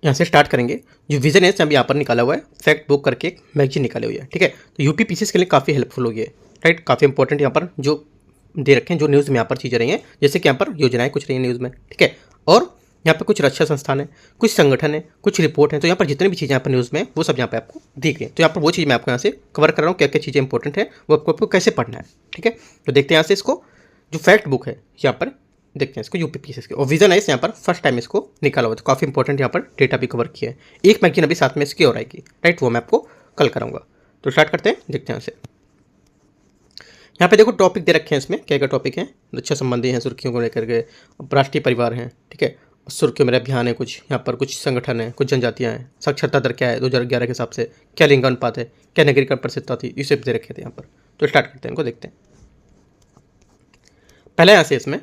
यहाँ से स्टार्ट करेंगे। जो विजन है अभी यहाँ पर निकाला हुआ है, फैक्ट बुक करके एक मैगजीन निकाले हुई है, ठीक है। तो यूपी पीसीएस के लिए काफ़ी हेल्पफुल होगी है, राइट। काफ़ी इंपॉर्टेंट यहाँ पर जो दे रखे हैं, जो न्यूज़ में यहाँ पर चीज़ें रही हैं, जैसे कि यहाँ पर योजनाएं कुछ रही हैं न्यूज़ में, ठीक है। और यहाँ पे कुछ रक्षा संस्थान है, कुछ संगठन है, कुछ रिपोर्ट है। तो यहाँ पर जितनी भी चीज़ें यहाँ पर न्यूज़ में वो सब यहाँ पे आपको दी गई। तो यहाँ पर वो चीज़ मैं आपको यहाँ से कवर कर रहा हूँ, क्या क्या चीज़ें इंपॉर्टेंट है, वो आपको कैसे पढ़ना है, ठीक है। तो देखते हैं यहाँ से इसको, जो फैक्ट बुक है यहाँ पर देखते हैं इसको यूपी पीसीएस के, और विजन है यहाँ पर फर्स्ट टाइम इसको निकाला हुआ, तो काफ़ी इंपॉर्टेंट यहाँ पर डेटा भी कवर किया है। एक मैगजीन अभी साथ में इसकी और आएगी, राइट, वो मैं आपको कल कराऊंगा। तो स्टार्ट करते हैं, देखते हैं यहाँ से। यहाँ पे देखो टॉपिक दे रखे हैं, इसमें क्या क्या टॉपिक हैं, रक्षा संबंधी हैं, सुर्खियों को लेकर के, राष्ट्रीय परिवार हैं, ठीक है, सुर्खियों मेरा अभियान है, कुछ यहाँ पर कुछ संगठन है, कुछ जनजातियाँ हैं, साक्षरता दर क्या है 2011 के हिसाब से, क्या लिंग अनुपात है, क्या नगरीकरण प्रतिशतता थी, ये सब दे रखे थे यहाँ पर। तो स्टार्ट करते हैं, इनको देखते हैं। पहले यहाँ से इसमें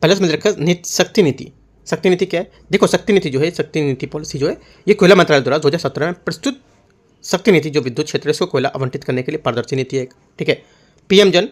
रखा शक्ति नीति। शक्ति नीति क्या है, देखो शक्ति नीति जो है, शक्ति नीति पॉलिसी जो है, ये कोयला मंत्रालय द्वारा 2017 में प्रस्तुत शक्ति नीति जो विद्युत क्षेत्र है इसको कोयला आवंटित करने के लिए पारदर्शी नीति है, ठीक है। पीएम जन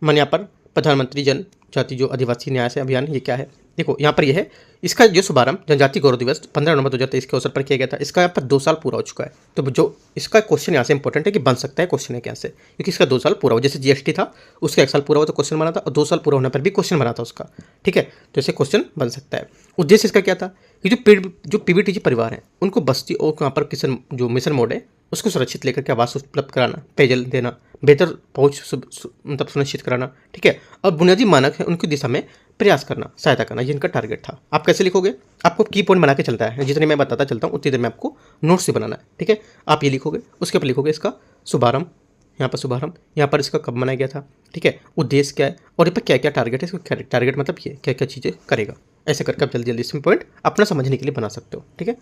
मन यहाँ पर प्रधानमंत्री जनजाति जो आदिवासी न्याय से अभियान, ये क्या है, देखो यहाँ पर ये है, इसका जो शुभारंभ जनजाति गौरव दिवस 15 नवंबर 2023 के अवसर पर किया गया था। इसका यहाँ पर 2 साल पूरा हो चुका है। तो जो इसका क्वेश्चन यहाँ से इंपॉर्टेंट है कि बन सकता है क्वेश्चन है क्या से, क्योंकि इसका 2 साल पूरा हुआ, जैसे जीएसटी था उसका 1 साल पूरा हुआ तो क्वेश्चन बना था, और 2 साल पूरा होने पर भी क्वेश्चन बना था उसका, ठीक है। तो ऐसे क्वेश्चन बन सकता है। उद्देश्य इसका क्या था कि जो पीवीटीजी परिवार हैं उनको बस्ती और वहाँ पर किसान जो मिशन मोड है उसको सुरक्षित लेकर के आवास उपलब्ध कराना, पेयजल देना, बेहतर पहुँच मतलब सुनिश्चित कराना, ठीक है, और बुनियादी मानक है उनकी दिशा में प्रयास करना, सहायता करना, ये इनका टारगेट था। आप कैसे लिखोगे, आपको की पॉइंट बना के चलता है, जितनी मैं बताता चलता हूँ उतनी देर में आपको नोट्स से बनाना है, ठीक है। आप ये लिखोगे, उसके ऊपर लिखोगे इसका शुभारंभ, यहाँ पर शुभारंभ, यहाँ पर इसका कब मनाया गया था, ठीक है, उद्देश्य क्या है, और यहाँ पर क्या क्या टारगेट है, इसका टारगेट मतलब ये क्या क्या चीज़ें करेगा। ऐसे करके आप जल्दी जल्दी इसमें पॉइंट अपना समझने के लिए बना सकते हो, ठीक है।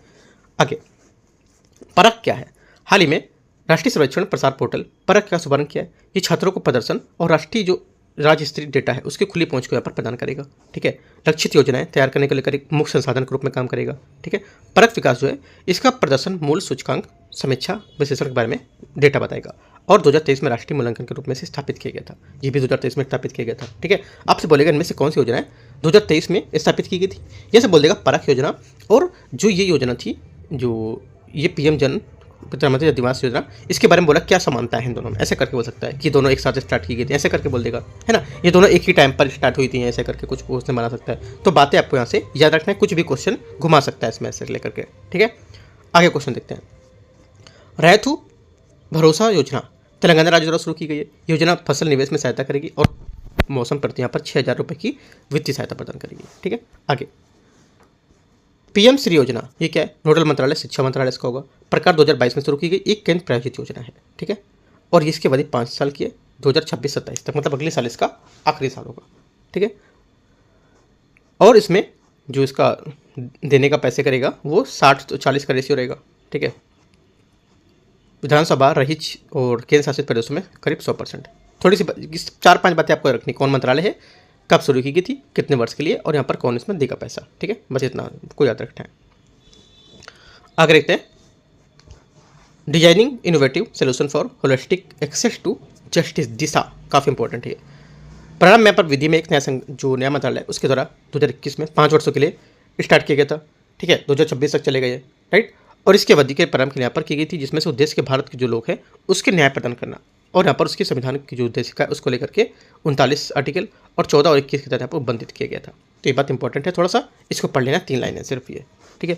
आगे परख क्या है, हाल ही में राष्ट्रीय सर्वेक्षण प्रसार पोर्टल परख का शुभारंभ किया है। ये छात्रों को प्रदर्शन और राष्ट्रीय जो राज्य स्तरीय डेटा है उसकी खुली पहुंच को यहाँ पर प्रदान करेगा, ठीक है। लक्षित योजनाएं तैयार करने के लेकर एक मुख्य संसाधन के रूप में काम करेगा, ठीक है। परख विकास जो है इसका प्रदर्शन मूल सूचकांक समीक्षा विश्लेषण के बारे में डेटा बताएगा, और 2023 में राष्ट्रीय मूल्यांकन के रूप में से स्थापित किया गया था। ये भी 2023 में स्थापित किया गया था, ठीक है। आपसे बोलेगा इनमें से कौन सी योजना है 2023 में स्थापित की गई थी, जैसे बोल देगा परख योजना, और जो ये योजना थी जो ये पीएम जन प्रधानमंत्री आदिवास योजना, इसके बारे में बोला क्या समानता है इन दोनों में, ऐसे करके बोल सकता है कि दोनों एक साथ स्टार्ट की गई थी, ऐसे करके बोल देगा, है ना, ये दोनों एक ही टाइम पर स्टार्ट हुई थी, ऐसे करके कुछ क्वेश्चन बना सकता है। तो बातें आपको यहाँ से याद रखना है, कुछ भी क्वेश्चन घुमा सकता है इसमें ऐसे लेकर के, ठीक है। आगे क्वेश्चन देखते हैं। रैथू भरोसा योजना तेलंगाना राज्य द्वारा शुरू की गई है। योजना फसल निवेश में सहायता करेगी और मौसम प्रति यहाँ पर 6,000 रुपये की वित्तीय सहायता प्रदान करेगी, ठीक है। आगे पीएम श्री योजना, ये क्या है, नोडल मंत्रालय शिक्षा मंत्रालय इसका होगा। प्रकार 2022 में शुरू की गई एक केंद्र प्रायोजित योजना है, ठीक है, और इसकी अवधि 5 साल की है, 2026-27 तक, मतलब अगले साल इसका आखिरी साल होगा, ठीक है। और इसमें जो इसका देने का पैसे करेगा वो 60-40 का रेशियो रहेगा, ठीक है। विधानसभा रहित और केंद्र शासित प्रदेशों में करीब 100%। थोड़ी सी 4-5 बातें आपको रखनी, कौन मंत्रालय है, कब शुरू की गई थी, कितने वर्ष के लिए, और यहाँ पर कौन इसमें देगा पैसा, ठीक है, बस इतना आपको याद रखना है। आगे देखते हैं designing innovative solution for holistic access to justice, दिशा काफ़ी इंपॉर्टेंट है। प्रारंभ में पर विधि में एक जो नया मंत्रालय उसके द्वारा 2021 में 5 वर्षों के लिए स्टार्ट किया गया था, ठीक है, 2026 तक चले गए, राइट। और इसकी अवधि के प्रारंभ के यहाँ पर की गई थी, जिसमें से उद्देश्य के भारत के जो लोग हैं उसके न्याय प्रदान करना, और यहाँ पर उसके संविधान की जो उद्देश्य है उसको लेकर के 39 आर्टिकल और 14 और 21 के तहत यहाँ पर उल्लेखित किया गया था। तो ये बात इंपॉर्टेंट है, थोड़ा सा इसको पढ़ लेना, 3 लाइनें सिर्फ ये, ठीक है।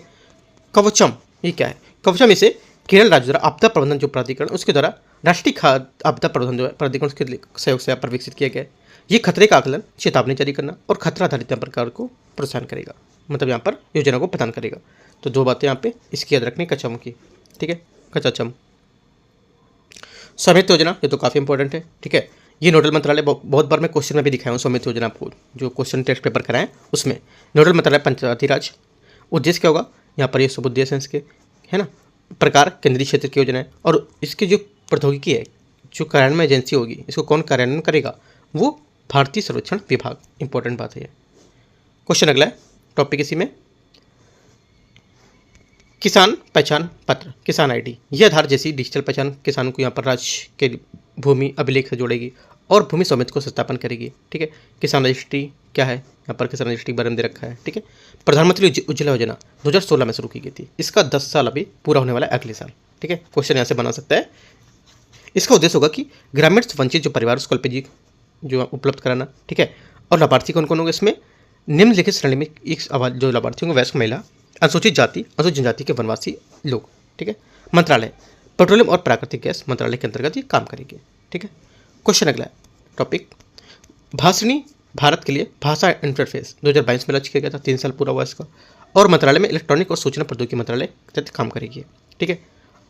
कवचम, ये क्या है, कवचम इसे केरल राज्य द्वारा आपदा प्रबंधन जो प्राधिकरण उसके द्वारा राष्ट्रीय खाद्य आपदा प्रबंधन जो है प्राधिकरण के सहयोग से यहाँ पर विकसित किया गया है। ये खतरे का आकलन, चेतावनी जारी करना और खतरा आधारित प्रकार को प्रोत्साहन करेगा, मतलब यहाँ पर योजना को प्रदान करेगा। तो 2 बातें यहाँ पे इसकी याद रखनी कचम की, ठीक है, कचम। स्वामित्व योजना, ये तो काफ़ी इंपॉर्टेंट है, ठीक है। ये नोडल मंत्रालय बहुत बार मैं क्वेश्चन में भी दिखाया हूँ, स्वामित्व योजना आपको जो क्वेश्चन टेस्ट पेपर कराएं उसमें नोडल मंत्रालय पंचायती राज। उद्देश्य क्या होगा, यहाँ पर ये सब उद्देश्य हैं इसके, है ना। प्रकार केंद्रीय क्षेत्र की योजना है, और इसकी जो प्रौद्योगिकी है, जो कार्यान्वयन एजेंसी होगी, इसको कौन कार्यान्वयन करेगा, वो भारतीय सर्वेक्षण विभाग, इंपॉर्टेंट बात है ये। क्वेश्चन अगला है टॉपिक इसी में, किसान पहचान पत्र, किसान आईडी, ये आधार जैसी डिजिटल पहचान किसानों को यहाँ पर राज्य के भूमि अभिलेख से जोड़ेगी और भूमि स्वामित्व को सत्यापन करेगी, ठीक है। किसान रजिस्ट्री क्या है, यहाँ पर किसान रजिस्ट्री के बारे में दे रखा है, ठीक है। प्रधानमंत्री उज्ज्वला योजना 2016 में शुरू की गई थी, इसका 10 साल अभी पूरा होने वाला है अगले साल, ठीक है। क्वेश्चन यहाँ से बना सकता है। इसका उद्देश्य होगा कि ग्रामीण वंचित जो परिवार उसको एलपीजी जो उपलब्ध कराना, ठीक है। और लाभार्थी कौन कौन होंगे इसमें? निम्नलिखित श्रेणी में एक आवाज जो लाभार्थी होंगे वयस्क महिला, अनुसूचित जाति, अनुसूचित जनजाति के वनवासी लोग, ठीक है। मंत्रालय पेट्रोलियम और प्राकृतिक गैस मंत्रालय के अंतर्गत ये काम करेगी, ठीक है। क्वेश्चन अगला है टॉपिक भाषणी भारत के लिए भाषा इंटरफेस 2022 में लॉन्च किया गया था, 3 साल पूरा हुआ इसका। और मंत्रालय में इलेक्ट्रॉनिक और सूचना प्रौद्योगिकी मंत्रालय के तहत काम करेगी, ठीक है।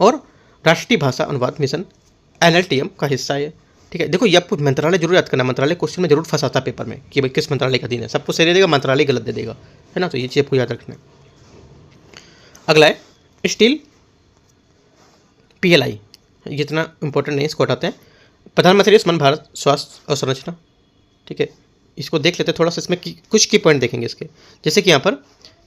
और राष्ट्रीय भाषा अनुवाद मिशन NLTM का हिस्सा है, ठीक है। देखो ये आपको मंत्रालय जरूर याद करना, मंत्रालय क्वेश्चन में जरूर फंसाता पेपर में कि भाई किस मंत्रालय का अधीन है, सबको सही दे देगा, मंत्रालय गलत दे देगा, है ना। तो ये चीज़ आपको याद रखना है। अगला है स्टील PLI, ये इतना इंपॉर्टेंट नहीं, इसको हटाते हैं। प्रधानमंत्री आयुष्मान भारत स्वास्थ्य और संरचना, ठीक है। इसको देख लेते हैं थोड़ा सा, इसमें कुछ की पॉइंट देखेंगे इसके, जैसे कि यहाँ पर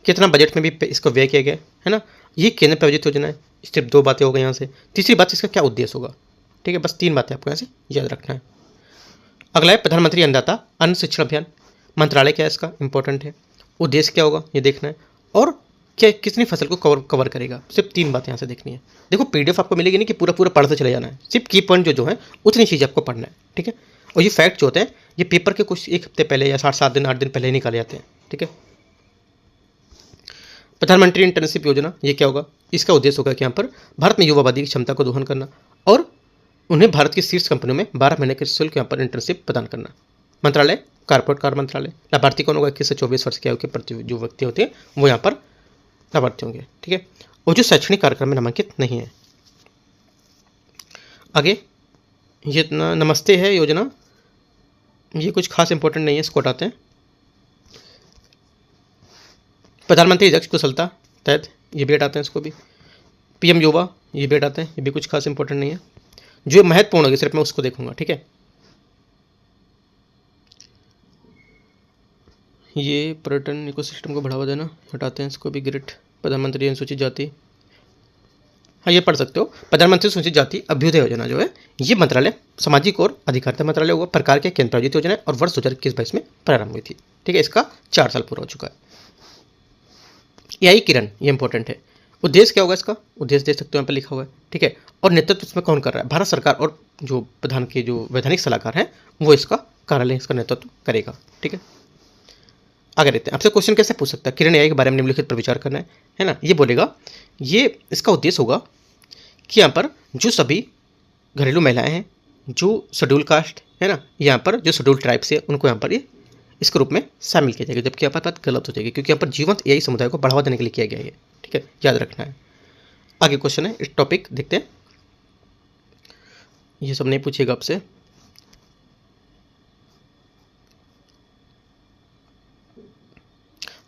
कितना बजट में भी इसको व्यय किया गया है ना। ये केंद्र प्रायोजित योजना है, सिर्फ 2 बातें हो गई यहाँ से। तीसरी बात इसका क्या उद्देश्य होगा, ठीक है। बस 3 बातें आपको यहाँ से याद रखना है। अगला है प्रधानमंत्री अन्नदाता अन्न शिक्षण अभियान, मंत्रालय क्या है इसका, इंपॉर्टेंट है। उद्देश्य क्या होगा ये देखना है, और क्या कितनी फसल को कवर करेगा, सिर्फ 3 बातें यहाँ से देखनी है। देखो PDF आपको मिलेगी नहीं कि पूरा पूरा पढ़ते चले जाना है, सिर्फ की पॉइंट जो है उतनी चीज़ आपको पढ़ना है, ठीक है। और ये फैक्ट जो होते हैं ये पेपर के कुछ 1 हफ्ते पहले या 7 दिन 8 दिन पहले ही निकाले जाते हैं, ठीक है। प्रधानमंत्री इंटर्नशिप योजना, ये क्या होगा, इसका उद्देश्य होगा कि यहाँ पर भारत में युवावादी की क्षमता को दोहन करना और उन्हें भारत की शीर्ष कंपनियों में 12 महीने के शुल्क यहाँ पर इंटर्नशिप प्रदान करना। मंत्रालय कारपोरेट कार्य मंत्रालय, लाभार्थी कौन होगा, 21 से 24 वर्ष की आयु के प्रति जो व्यक्ति होते हैं वो यहाँ पर लाभार्थी होंगे, ठीक है। और जो शैक्षणिक कार्यक्रम में नामांकित नहीं है। आगे ये नमस्ते है योजना, ये कुछ खास इंपॉर्टेंट नहीं है, इसको हटाते हैं। प्रधानमंत्री दक्ष कुशलता तहत, ये भी हटाते हैं इसको भी। PM युवा, ये भी हटाते हैं, ये भी कुछ खास इंपॉर्टेंट नहीं है। जो महत्वपूर्ण होगी सिर्फ मैं उसको देखूंगा, ठीक है। ये पर्यटन इकोसिस्टम को बढ़ावा देना, हटाते हैं इसको भी। ग्रेट प्रधानमंत्री अनुसूचित जाति, हाँ ये पढ़ सकते हो। प्रधानमंत्री अनुसूचित जाति अभ्युदय योजना जो है ये मंत्रालय सामाजिक और अधिकारिता मंत्रालय होगा, प्रकार के केंद्र प्रायोजित योजना है और वर्ष 2021-22 में प्रारंभ हुई थी, ठीक है। इसका 4 साल पूरा हो चुका है। AI किरण, ये इंपॉर्टेंट है। उद्देश्य क्या होगा इसका, उद्देश्य देख सकते हो यहाँ पर लिखा हुआ है, ठीक है। और नेतृत्व इसमें कौन कर रहा है, भारत सरकार और जो प्रधान के जो वैधानिक सलाहकार हैं वो इसका कार्यालय इसका नेतृत्व करेगा, ठीक है। आगे देखते हैं, आपसे क्वेश्चन कैसे पूछ सकता है, किरण AI के बारे में निम्नलिखित पर विचार करना है ना। ये बोलेगा, ये इसका उद्देश्य होगा कि यहाँ पर जो सभी घरेलू महिलाएं हैं, जो शेड्यूल कास्ट है ना, यहाँ पर जो शेड्यूल ट्राइब से उनको यहाँ पर ये इसके रूप में शामिल किया जाएगा, जबकि यहाँ पर बात गलत हो जाएगी क्योंकि यहाँ पर जीवंत AI समुदाय को बढ़ावा देने के लिए किया गया है, ठीक है, याद रखना है। आगे क्वेश्चन है, इस टॉपिक देखते हैं, ये सब नहीं पूछेगा आपसे।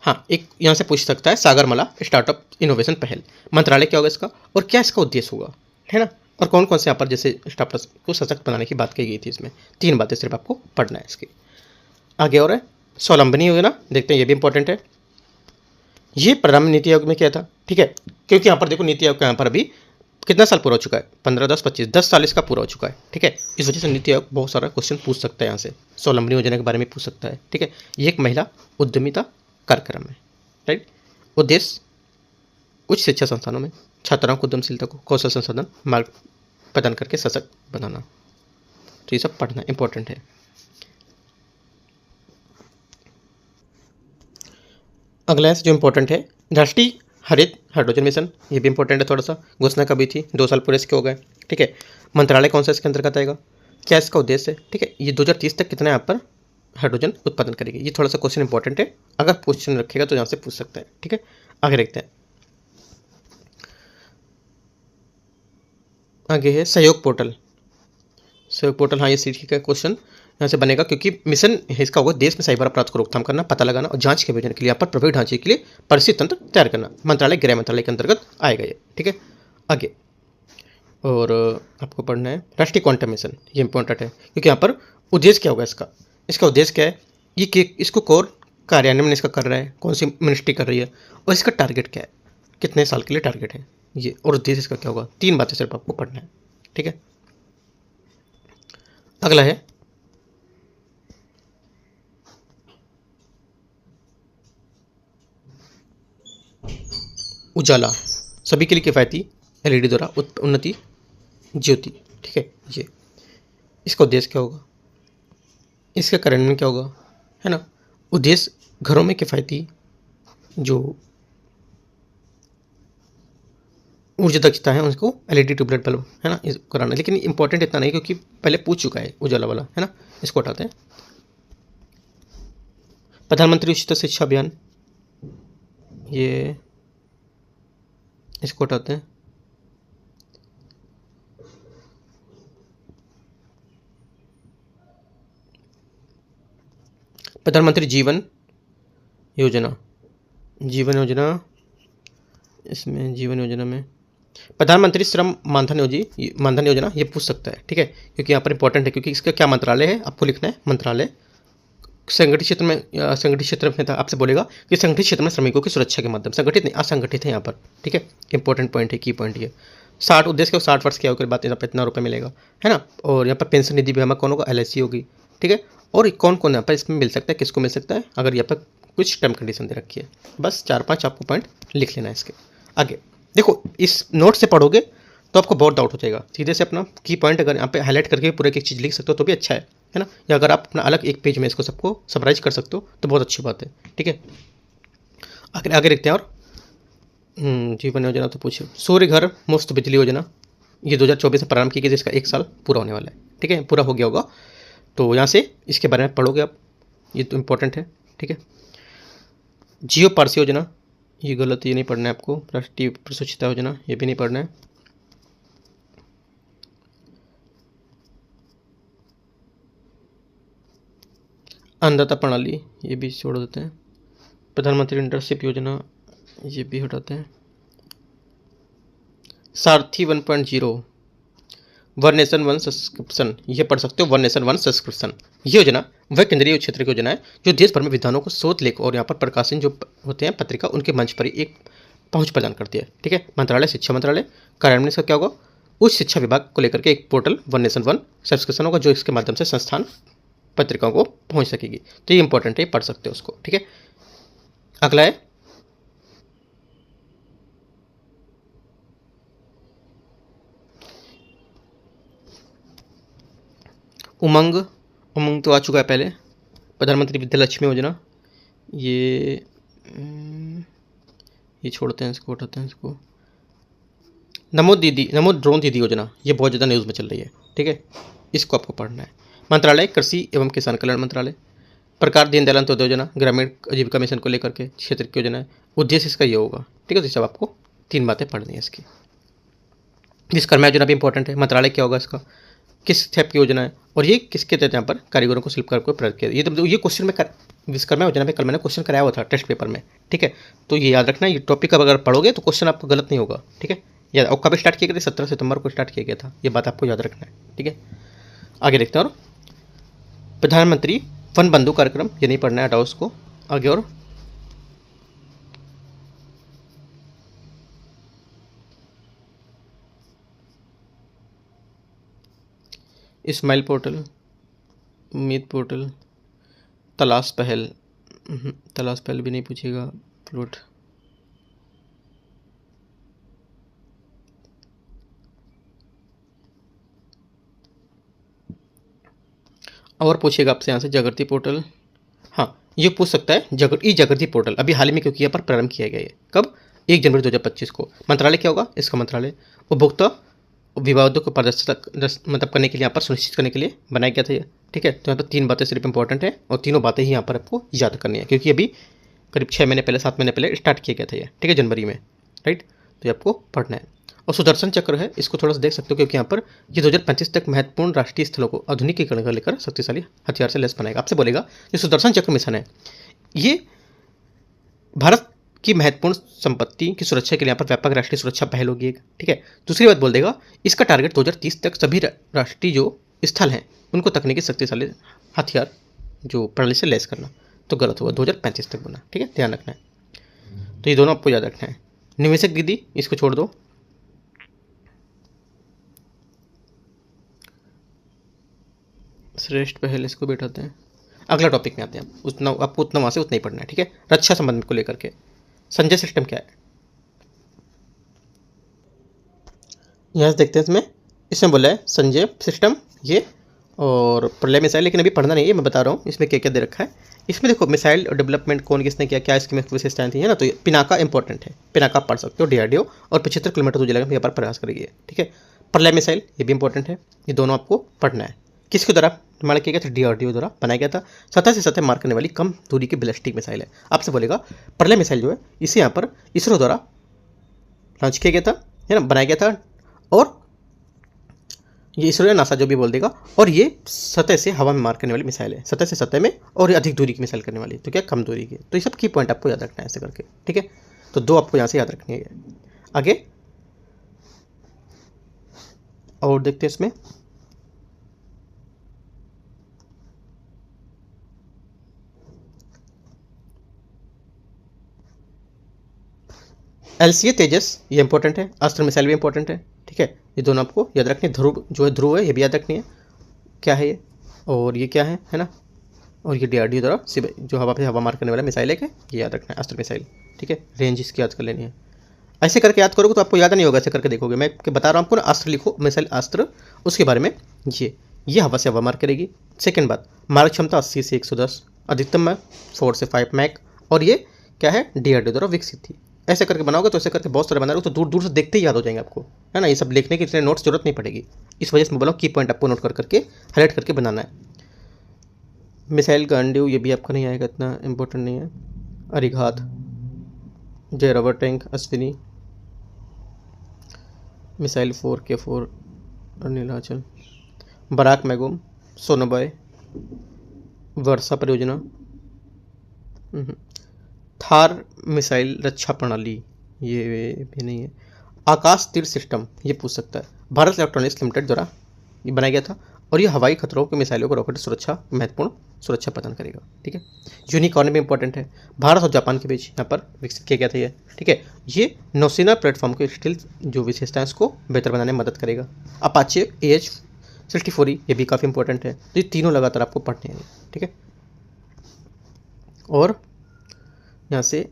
हाँ, एक यहाँ से पूछ सकता है, सागरमाला स्टार्टअप इनोवेशन पहल, मंत्रालय क्या होगा इसका और क्या इसका उद्देश्य होगा, है ना। और कौन कौन से यहाँ पर जैसे स्टार्टअप को सशक्त बनाने की बात की गई थी, इसमें 3 बातें सिर्फ आपको पढ़ना है इसकी। आगे और है स्वावलंबनी योजना, देखते हैं, ये भी इंपॉर्टेंट है। ये प्रधानमंत्री नीति आयोग में क्या था, ठीक है, क्योंकि यहाँ पर देखो नीति आयोग का यहाँ पर अभी कितना साल पूरा हो चुका है, 15, 10, 25, 10 साल इसका पूरा हो चुका है, ठीक है। इस वजह से नीति आयोग बहुत सारा क्वेश्चन पूछ सकता है यहाँ से, स्वावलंबनी योजना के बारे में पूछ सकता है, ठीक है। ये एक महिला उद्यमिता कार्यक्रम है, राइट। उद्देश्य उच्च शिक्षा संस्थानों में छात्राओं को उद्यमशीलता को कौशल संसाधन मार्ग प्रदान करके सशक्त बनाना, तो ये सब पढ़ना इंपॉर्टेंट है। अगला जो इंपॉर्टेंट है, राष्ट्रीय हरित हाइड्रोजन मिशन, ये भी इंपॉर्टेंट है थोड़ा सा। घोषणा कभी थी, 2 साल पूरे इसके हो गए, ठीक है। मंत्रालय कौन सा इसके अंतर्गत आएगा, क्या इसका उद्देश्य है, ठीक है। ये 2030 तक कितना यहाँ पर हाइड्रोजन उत्पादन करेगी, ये थोड़ा सा क्वेश्चन इंपॉर्टेंट है, अगर क्वेश्चन रखेगा तो यहाँ से पूछ सकता है, ठीक है। आगे देखते हैं, आगे है सहयोग पोर्टल। सहयोग पोर्टल, हाँ ये सीखी का क्वेश्चन यहाँ से बनेगा क्योंकि मिशन इसका होगा देश में साइबर अपराध को रोकथाम करना, पता लगाना और जांच के आयोजन के लिए यहाँ पर प्रभावी ढांचे के लिए परिस्थिति तंत्र तैयार करना, मंत्रालय गृह मंत्रालय के अंतर्गत आएगा ये, ठीक है। आगे और आपको पढ़ना है राष्ट्रीय क्वांटम मिशन, ये इंपॉर्टेंट है क्योंकि यहाँ पर उद्देश्य क्या होगा इसका, इसका उद्देश्य क्या है, ये इसको कौन कार्यान्वयन इसका कर रहा है, कौन सी मिनिस्ट्री कर रही है और इसका टारगेट क्या है, कितने साल के लिए टारगेट है ये, और उद्देश्य इसका क्या होगा। 3 बातें सिर्फ आपको पढ़ना है, ठीक है। अगला है उजाला, सभी के लिए किफ़ायती एलईडी द्वारा उन्नति ज्योति। ठीक है, ये इसका उद्देश्य क्या होगा, इसका कार्यान्वयन क्या होगा, है ना। उद्देश्य घरों में किफ़ायती जो ऊर्जा दक्षता है उसको एलईडी ट्यूबलाइट बल्ब, है ना, इस कराना। लेकिन इंपॉर्टेंट इतना नहीं क्योंकि पहले पूछ चुका है उजाला वाला, है ना। इसको हटाते हैं। प्रधानमंत्री उच्चतर शिक्षा अभियान, ये इसको हटाते हैं। प्रधानमंत्री जीवन योजना, जीवन योजना, इसमें जीवन योजना में प्रधानमंत्री श्रम मानधन योजना ये पूछ सकता है। ठीक है, क्योंकि यहाँ पर इंपॉर्टेंट है, क्योंकि इसका क्या मंत्रालय है आपको लिखना है। मंत्रालय संगठित क्षेत्र में, संगठित क्षेत्र में आपसे बोलेगा कि संगठित क्षेत्र में श्रमिकों की सुरक्षा के माध्यम, संगठित नहीं असंगठित है यहाँ पर। ठीक है, इंपॉर्टेंट पॉइंट है, की पॉइंट ये 60 उद्देश्य के 60 वर्ष की आयु के बाद यहाँ पर इतना रुपये मिलेगा, है ना। और यहाँ पर पेंशन निधि भी हमें कौन होगा, LIC होगी। ठीक है, और कौन कौन यहाँ पर इसमें मिल सकता है, किसको मिल सकता है, अगर यहाँ पर कुछ टर्म कंडीशन दे रखी है। बस 4-5 आपको पॉइंट लिख लेना है इसके आगे। देखो इस नोट से पढ़ोगे तो आपको बहुत डाउट हो जाएगा, सीधे से अपना की पॉइंट अगर यहाँ पे हाईलाइट करके पूरे एक चीज़ लिख सकते हो तो भी अच्छा है ना। या अगर आप अपना अलग एक पेज में इसको सबको समराइज कर सकते हो तो बहुत अच्छी बात है। ठीक है, आगे आगे देखते हैं। और जीवन योजना तो पूछे, सूर्य घर मुफ्त बिजली योजना, ये 2024 में प्रारंभ की गई, जिसका 1 साल पूरा होने वाला है। ठीक है, पूरा हो गया होगा तो यहाँ से इसके बारे में पढ़ोगे आप, ये तो इम्पोर्टेंट है। ठीक है, जियो पारसी योजना, ये गलत, ये नहीं पढ़ना है आपको। राष्ट्रीय प्रसूचिता योजना, ये भी नहीं पढ़ना है। अन्नदाता प्रणाली, ये भी छोड़ देते हैं। प्रधानमंत्री इंटर्नशिप योजना, ये भी हटाते हैं। सारथी 1.0, वन नेशन वन सब्सक्रिप्शन, ये पढ़ सकते हो, वन नेशन वन सब्सक्रिप्शन। ये योजना वह केंद्रीय क्षेत्र की योजना है जो देश भर में विद्वानों को शोध लेख और यहाँ पर प्रकाशन जो होते हैं पत्रिका, उनके मंच पर एक पहुंच प्रदान करती है। ठीक है, मंत्रालय शिक्षा मंत्रालय, कार्यान्वयन इसका क्या होगा, उच्च शिक्षा विभाग को लेकर के एक portal one nation one subscription होगा जो इसके माध्यम से संस्थान पत्रिकाओं को पहुंच सकेगी। तो ये इंपॉर्टेंट है, पढ़ सकते हो उसको। ठीक है, अगला है उमंग। उमंग तो आ चुका है पहले। प्रधानमंत्री विद्यालक्ष्मी योजना, ये छोड़ते हैं, इसको उठाते हैं इसको। नमो दीदी, नमो ड्रोन दीदी योजना, ये बहुत ज़्यादा न्यूज़ में चल रही है। ठीक है, इसको आपको पढ़ना है। मंत्रालय कृषि एवं किसान कल्याण मंत्रालय। प्रकार दीनदयाल अंत्योदय योजना, ग्रामीण आजीविका मिशन को लेकर के क्षेत्र की योजना है, उद्देश्य इसका ये होगा। ठीक है, तो सब आपको 3 बातें पढ़नी है इसकी। विश्वकर्मा योजना भी इंपॉर्टेंट है, मंत्रालय क्या होगा इसका, किस टाइप की योजना है और ये किसके तहत यहाँ पर कारीगरों को शिल्पकार को प्रेरित किया। ये क्वेश्चन में विश्वकर्मा योजना पे कल मैंने क्वेश्चन कराया हुआ था टेस्ट पेपर में। ठीक है, तो ये याद रखना, ये टॉपिक अगर पढ़ोगे तो क्वेश्चन आपको गलत नहीं होगा। ठीक है, या और कब स्टार्ट किया गया था, 17 सितंबर को स्टार्ट किया गया था, ये बात आपको याद रखना है। ठीक है, आगे देखते हैं। और प्रधानमंत्री वन बंधु कार्यक्रम, ये नहीं पढ़ना है, हटाओ उसको। आगे और स्माइल पोर्टल, उम्मीद पोर्टल, तलाश पहल, तलाश पहल भी नहीं पूछेगा। फ्लोट, और पूछेगा आपसे यहाँ से जागृति पोर्टल। हाँ, ये पूछ सकता है जागृति पोर्टल, अभी हाल ही में क्योंकि यहाँ पर प्रारंभ किया गया है। कब, 1 जनवरी 2025 को। मंत्रालय क्या होगा इसका, मंत्रालय उपभोक्ता विवादों को मतलब करने के लिए, यहाँ पर सुनिश्चित करने के लिए बनाया गया था ये। ठीक है, तो यहाँ पर 3 बातें सिर्फ इंपॉर्टेंट है और तीनों बातें ही यहाँ पर आपको याद करनी है, क्योंकि अभी करीब 6 महीने पहले 7 महीने पहले स्टार्ट किया गया था ये। ठीक है, जनवरी में, राइट। तो ये आपको पढ़ना है। और सुदर्शन चक्र है, इसको थोड़ा सा देख सकते हो, क्योंकि यहाँ पर ये 2035 तक महत्वपूर्ण राष्ट्रीय स्थलों को आधुनिकीकरण कर लेकर शक्तिशाली हथियार से लैस बनाएगा। आपसे बोलेगा ये सुदर्शन चक्र मिशन है, ये भारत की महत्वपूर्ण संपत्ति की सुरक्षा के लिए यहाँ पर व्यापक राष्ट्रीय सुरक्षा पहल होगी एक। ठीक है, दूसरी बात बोल देगा इसका टारगेट 2030 तक सभी राष्ट्रीय जो स्थल हैं उनको तकनीकी शक्तिशाली हथियार जो प्रणाली से लैस करना, तो गलत हुआ, 2035 तक बना। ठीक है, ध्यान रखना है। तो ये दोनों आपको याद रखना है। निवेशक विधि, इसको छोड़ दो। श्रेष्ठ पहल, इसको बैठाते हैं। अगला टॉपिक में आते हैं, उतना आपको उतना वहाँ से उतना ही पढ़ना है। ठीक है, रक्षा संबंध को लेकर के संजय सिस्टम क्या है, यहाँ से देखते हैं इसमें बोला है संजय सिस्टम ये और प्रलय मिसाइल, लेकिन अभी पढ़ना नहीं है, मैं बता रहा हूँ इसमें क्या क्या दे रखा है। इसमें देखो मिसाइल डेवलपमेंट कौन किसने किया, क्या इसकी विशेषताएं थी, है ना। तो पिनाका इंपॉर्टेंट है, पिनाका आप पढ़ सकते हो, डीआरडीओ और 75 किलोमीटर दूर जगह यहाँ पर प्रयास करेगी, ठीक है। प्रलय मिसाइल ये भी इंपॉर्टेंट है, ये दोनों आपको पढ़ना है। किसके द्वारा निर्माण किया गया था, डीआरडीओ द्वारा बनाया गया था। सतह से सतह मार करने वाली कम दूरी की बैलिस्टिक मिसाइल है। आपसे बोलेगा प्रलय मिसाइल जो है इसे यहाँ पर इसरो द्वारा लॉन्च किया गया था, है ना, बनाया गया था। और ये इसरो या नासा जो भी बोल देगा, और ये सतह से हवा में मार करने वाली मिसाइल है, सतह से सतह में, और ये अधिक दूरी की मिसाइल करने वाली, तो क्या कम दूरी की। तो ये सब की पॉइंट आपको याद रखना है ऐसे करके, ठीक है। तो दो आपको यहाँ से याद रखनी है। आगे और देखते हैं इसमें एलसीए तेजस, ये इंपॉर्टेंट है। अस्त्र मिसाइल भी इंपॉर्टेंट है, ठीक है। ये दोनों आपको याद रखनी है। ध्रुव जो है, ध्रुव है, ये भी याद रखनी है, क्या है ये, और ये क्या है ना। और ये डीआरडीओ द्वारा जो हवा पे हवा मार करने वाला मिसाइल है, ये याद रखना है, अस्त्र मिसाइल, ठीक है। रेंज इसकी याद कर लेनी है। ऐसे करके याद करोगे तो आपको याद नहीं होगा, ऐसे करके देखोगे। मैं बता रहा हूँ आपको ना, अस्त्र लिखो, मिसाइल अस्त्र, उसके बारे में। ये हवा से हवा मार करेगी। सेकेंड बात, मारक क्षमता 80 से 110, अधिकतम मैक 4 से 5 मैक, और ये क्या है, डीआरडीओ द्वारा विकसित थी। ऐसे करके बनाओगे तो ऐसे करके बहुत सारे बना रहे हो, तो दूर दूर से देखते ही याद हो जाएंगे आपको, है ना। ये सब लिखने की इतने नोट्स जरूरत नहीं पड़ेगी। इस वजह से मैं बोला की पॉइंट आपको नोट करके हाईलाइट करके बनाना है। मिसाइल गांडीव ये भी आपका नहीं आएगा, इतना इम्पोर्टेंट नहीं है। अरिघात, जय rubber tank, Ashwini, missile 4K4, Nilachal, Barak मैगुम, सोनोबॉय, वर्षा परियोजना, थार मिसाइल रक्षा प्रणाली, ये भी नहीं है। आकाश तीर सिस्टम, ये पूछ सकता है। भारत इलेक्ट्रॉनिक्स लिमिटेड द्वारा ये बनाया गया था, और ये हवाई खतरों के मिसाइलों को रॉकेट सुरक्षा महत्वपूर्ण सुरक्षा प्रदान करेगा, ठीक है। यूनिकॉर्न भी इंपॉर्टेंट है, भारत और जापान के बीच यहाँ पर विकसित किया गया था ये, ठीक है। ये नौसेना प्लेटफॉर्म के स्टील जो विशेषता है उसको बेहतर बनाने में मदद करेगा। अपाचे AH-64, ये भी काफ़ी इंपॉर्टेंट है। तो ये तीनों लगातार आपको पढ़ने हैं, ठीक है। और यहाँ से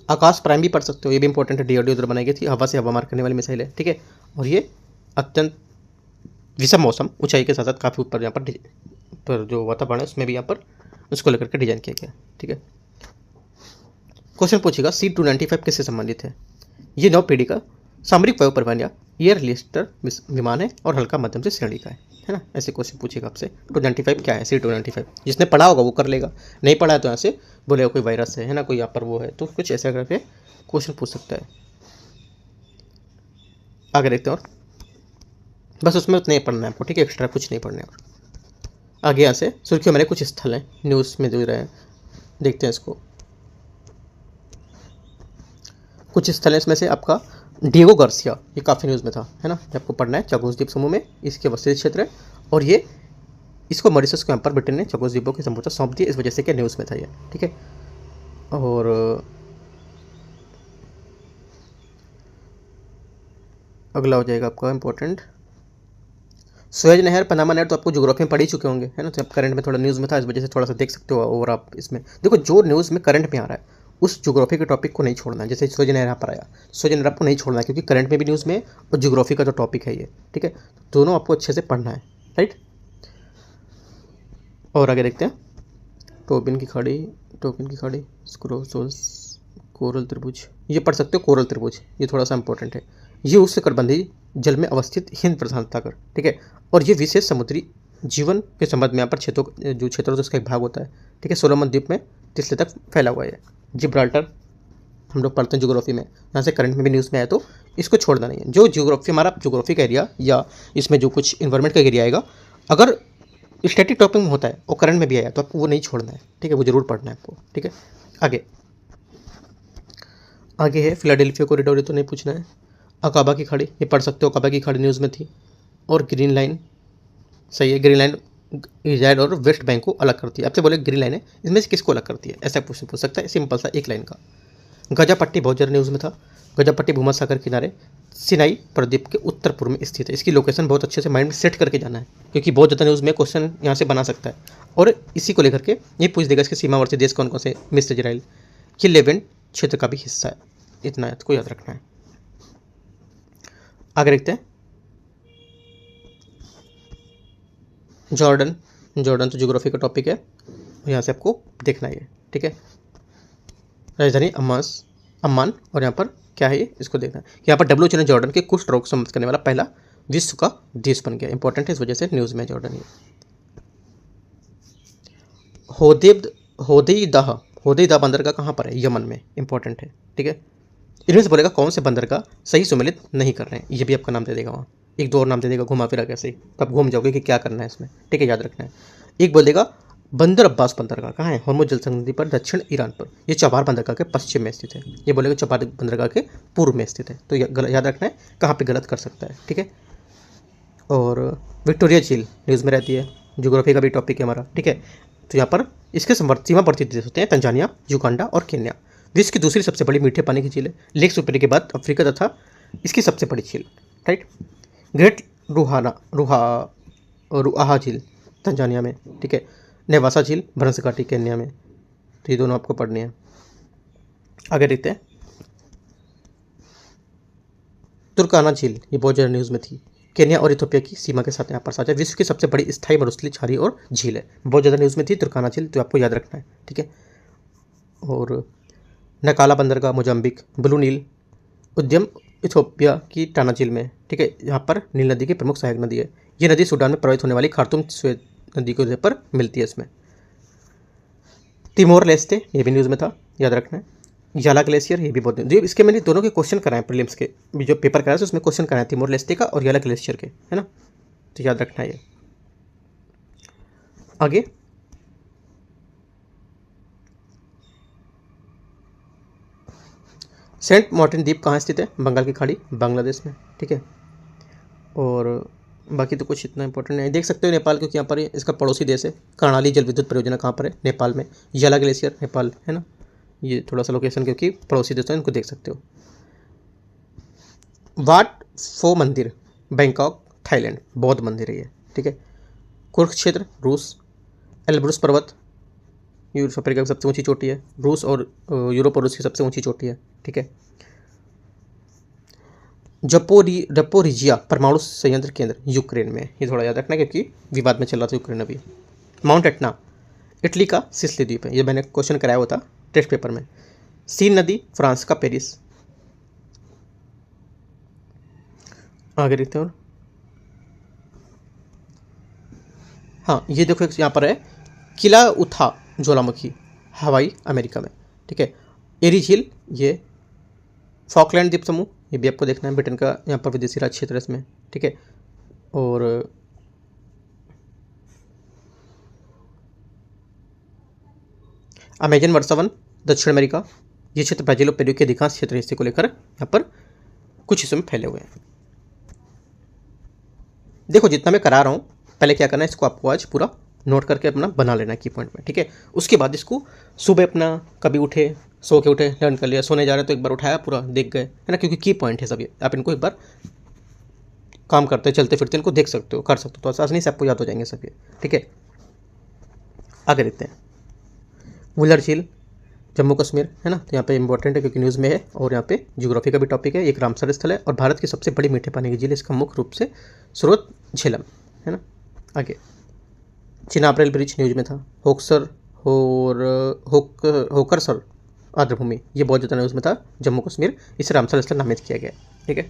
आकाश प्राइम भी पढ़ सकते हो, ये भी इंपॉर्टेंट है, डीआरडीओ द्वारा बनाई गई थी, हवा से हवा मार करने वाली मिसाइल है, ठीक है। और ये अत्यंत विषम मौसम, ऊंचाई के साथ साथ काफ़ी ऊपर यहाँ पर जो वातावरण है उसमें भी यहाँ पर उसको लेकर के डिजाइन किया गया, ठीक है। क्वेश्चन पूछेगा C-295 किससे संबंधित है। ये नौ पीढ़ी का सामरिक वायु परिवहन या एयर लिस्टर विमान है, और हल्का मध्यम से श्रेणी का है ना। ऐसे क्वेश्चन पूछेगा आपसे। 295 क्या है, C-295, जिसने पढ़ा होगा वो कर लेगा, नहीं पढ़ा है तो यहाँ से बोलेगा कोई वायरस है ना, कोई यहाँ पर वो है, तो कुछ ऐसा करके क्वेश्चन पूछ सकता है। आगे देखते हैं, और बस उसमें उतना ही पढ़ना है आपको, ठीक है, एक्स्ट्रा कुछ नहीं पढ़ना है। और आगे यहाँ से सुर्खियों में कुछ स्थल हैं न्यूज़ में दे रहे हैं, देखते हैं इसको। कुछ स्थल हैं, इसमें से आपका डिएगो गार्सिया, ये काफ़ी न्यूज़ में था, है ना, आपको पढ़ना है। चगोस द्वीप समूह में इसके विस्तृत क्षेत्र है, और ये इसको मॉरिशस के यहाँ पर ब्रिटेन ने चगोस द्वीपों की संपूर्णता सौंप दी, इस वजह से क्या न्यूज़ में था ये, ठीक है। और अगला हो जाएगा आपका इंपॉर्टेंट, सुएज नहर, पनामा नहर, तो आपको ज्योग्राफी में पढ़ ही चुके होंगे, है ना। तो अब करंट में थोड़ा न्यूज़ में था, इस वजह से थोड़ा सा देख सकते हो। और आप इसमें देखो, जो न्यूज़ में करंट में आ रहा है उस ज्योग्राफी के टॉपिक को नहीं छोड़ना है। जैसे सुएज नहर यहाँ पर आया, सुएज नहर आपको नहीं छोड़ना है, क्योंकि करंट में भी न्यूज़ में और ज्योग्राफी का जो टॉपिक है ये, ठीक है, दोनों आपको अच्छे से पढ़ना है, राइट। और आगे देखते हैं, टोबिन की खाड़ी, कोरल त्रिभुज, ये पढ़ सकते हो। कोरल त्रिभुज ये थोड़ा सा इंपॉर्टेंट है। ये उष्णकटिबंधीय जल में अवस्थित हिंद प्रशांत सागर, ठीक है। और ये विशेष समुद्री जीवन के संबंध में यहाँ पर क्षेत्रों जो क्षेत्र होता है उसका एक भाग होता है, ठीक है। सोलोमन द्वीप में तिसले तक फैला हुआ है। जिब्राल्टर हम लोग पढ़ते हैं ज्योग्राफी में, यहाँ से करंट में भी न्यूज़ में आया, तो इसको छोड़ना नहीं है। जो ज्योग्राफी हमारा ज्योग्राफी का एरिया या इसमें जो कुछ इन्वायरमेंट का एरिया आएगा, अगर स्टैटिक टॉपिक में होता है और करंट में भी आया तो आपको वो नहीं छोड़ना है, ठीक है, वो जरूर पढ़ना है आपको, ठीक है। आगे है फिलाडेल्फिया कॉरिडोर, ये तो नहीं पूछना है। अकाबा की खाड़ी, ये पढ़ सकते हो, अकाबा की खाड़ी न्यूज़ में थी। और ग्रीन लाइन, सही है, ग्रीन लाइन इजराइल और वेस्ट बैंक को अलग करती है। आपसे बोले ग्रीन लाइन है, इसमें से किसको अलग करती है, ऐसा क्वेश्चन पूछ सकता है, सिंपल सा एक लाइन का। गजा पट्टी बहुत ज़्यादा न्यूज़ में था। गजा पट्टी भूमध्य सागर किनारे सिनाई प्रद्वीप के उत्तर पूर्व में स्थित है। इसकी लोकेशन बहुत अच्छे से माइंड में सेट करके जाना है, क्योंकि बहुत ज़्यादा न्यूज़ में क्वेश्चन यहाँ से बना सकता है। और इसी को लेकर के ये पूछ देगा इसके सीमावर्ती देश कौन कौन से, मिस्र इजराइल। ये लेवेंट क्षेत्र का भी हिस्सा है, इतना आपको याद रखना है। आगे देखते हैं जॉर्डन। जॉर्डन तो ज्योग्राफी का टॉपिक है, यहाँ से आपको देखना है, ठीक है। राजधानी अम्मान, और यहाँ पर क्या है ये, इसको देखना है। यहाँ पर WHO ने जॉर्डन के कुष्ठ रोग समाप्त करने वाला पहला विश्व का देश बन गया। इंपॉर्टेंट है, इस वजह से न्यूज़ में जॉर्डन ये। होदेइदा बंदरगाह कहाँ पर है? यमन में। इंपॉर्टेंट है, ठीक है। इनमें से बोलेगा कौन से बंदरगाह सही सम्मिलित नहीं कर रहे हैं, ये भी आपका नाम दे देगा वहाँ। एक दो और नाम दे देगा घुमा फिरा कैसे, तब घूम जाओगे कि क्या करना है इसमें, ठीक है, याद रखना है। एक बोलेगा बंदर अब्बास बंदरगाह कहाँ है? हॉर्मुज जल संधि पर दक्षिण ईरान पर। ये चबार बंदरगाह के पश्चिम में स्थित है। ये बोलेगा चबार बंदरगाह के पूर्व में स्थित है, तो याद रखना है कहाँ पे गलत कर सकता है, ठीक है। और विक्टोरिया झील न्यूज़ में रहती है, ज्योग्राफी का भी टॉपिक है हमारा, ठीक है। तो यहाँ पर इसके सीमावर्ती देश होते हैं तंजानिया, युगांडा और केन्या। विश्व की दूसरी सबसे बड़ी मीठे पानी की झील है, लेक सुपेरी के बाद अफ्रीका तथा इसकी सबसे बड़ी झील, राइट। ग्रेट रुआहा झील तंजानिया में, ठीक है। नेवासा झील भरंसघाटी केन्या में। तो ये दोनों आपको पढ़नी है। आगे देखते हैं तुर्काना झील, ये बहुत ज़्यादा न्यूज़ में थी। केन्या और इथियोपिया की सीमा के साथ यहाँ पर साझा। विश्व की सबसे बड़ी स्थायी मरुस्थलीय छारी और झील है, बहुत ज़्यादा न्यूज़ में थी तुर्काना झील, तो आपको याद रखना है, ठीक है। और नकाला बंदरगाह मोजाम्बिक। ब्लू नील उद्यम इथियोपिया की टाना झील में, ठीक है। यहाँ पर नील नदी की प्रमुख सहायक नदी है। ये नदी सूडान में प्रवाहित होने वाली खार्तूम स्वेत नदी के पर मिलती है इसमें। तिमोर लेस्टे, ये भी न्यूज़ में था, याद रखना है। याला ग्लेशियर, ये भी बहुत जो इसके मैंने दोनों के क्वेश्चन कराए प्रीलिम्स के, जो पेपर कराया उसमें क्वेश्चन कराए तिमोर लेस्टे का और याला ग्लेशियर के, है ना, तो याद रखना है ये। आगे सेंट मार्टिन द्वीप कहाँ स्थित है? बंगाल की खाड़ी, बांग्लादेश में, ठीक है। और बाकी तो कुछ इतना इंपॉर्टेंट नहीं, देख सकते हो नेपाल, क्योंकि यहाँ पर इसका पड़ोसी देश है। कर्णाली जल विद्युत परियोजना कहाँ पर है? नेपाल में। याला ग्लेशियर नेपाल, है ना, ये थोड़ा सा लोकेशन क्योंकि पड़ोसी देश है, इनको देख सकते हो। वाट फो मंदिर बैंकॉक थाईलैंड, बौद्ध मंदिर है ये, ठीक है। कुरुक्षेत्र रूस। एल्ब्रुस पर्वत यूरोप अफ्रीका की सबसे ऊंची चोटी है, रूस और यूरोप और रूस की सबसे ऊंची चोटी है, ठीक है। जपोरिजिया परमाणु संयंत्र केंद्र यूक्रेन में, ये थोड़ा याद रखना क्योंकि विवाद में चल रहा था यूक्रेन अभी। माउंट एटना इटली का सिसिली द्वीप है, ये मैंने क्वेश्चन कराया हुआ था टेस्ट पेपर में। सीन नदी फ्रांस का पेरिस। आगे देखते हैं। और हाँ, ये देखो यहाँ पर है किला उथा ज्वालामुखी, हवाई अमेरिका में, ठीक है। एरी झील, ये फॉकलैंड द्वीप समूह, ये भी आपको देखना है, ब्रिटेन का यहाँ पर विदेशी राज क्षेत्र है इसमें, ठीक है। और अमेजन वर्षावन दक्षिण अमेरिका, ये क्षेत्र ब्राजील और पेरू के अधिकांश क्षेत्र हिस्से को लेकर यहाँ पर कुछ हिस्सों में फैले हुए हैं। देखो जितना मैं करा रहा हूँ, पहले क्या करना है, इसको आपको आज पूरा नोट करके अपना बना लेना की पॉइंट में, ठीक है। उसके बाद इसको सुबह अपना कभी उठे, सो के उठे, लर्न कर लिया, सोने जा रहे तो एक बार उठाया पूरा देख गए, है ना, क्योंकि की पॉइंट है सब ये, आप इनको एक बार काम करते चलते फिरते इनको देख सकते हो, कर सकते हो, तो आसानी से आपको याद हो जाएंगे सब ये, ठीक है। आगे देखते हैं। वुलर झील जम्मू कश्मीर, है ना, तो यहाँ पे इंपॉर्टेंट है क्योंकि न्यूज़ में है, और यहाँ पे ज्योग्राफी का भी टॉपिक है। एक रामसर स्थल है और भारत की सबसे बड़ी मीठे पानी की झील, इसका मुख्य रूप से स्रोत झेलम, है ना। आगे चिनाब रेल ब्रिज न्यूज में था। होकरसर आर्द्रभूमि, ये बहुत ज़्यादा न्यूज़ में था, जम्मू कश्मीर, इसे रामसर स्थल नामित किया गया, ठीक है।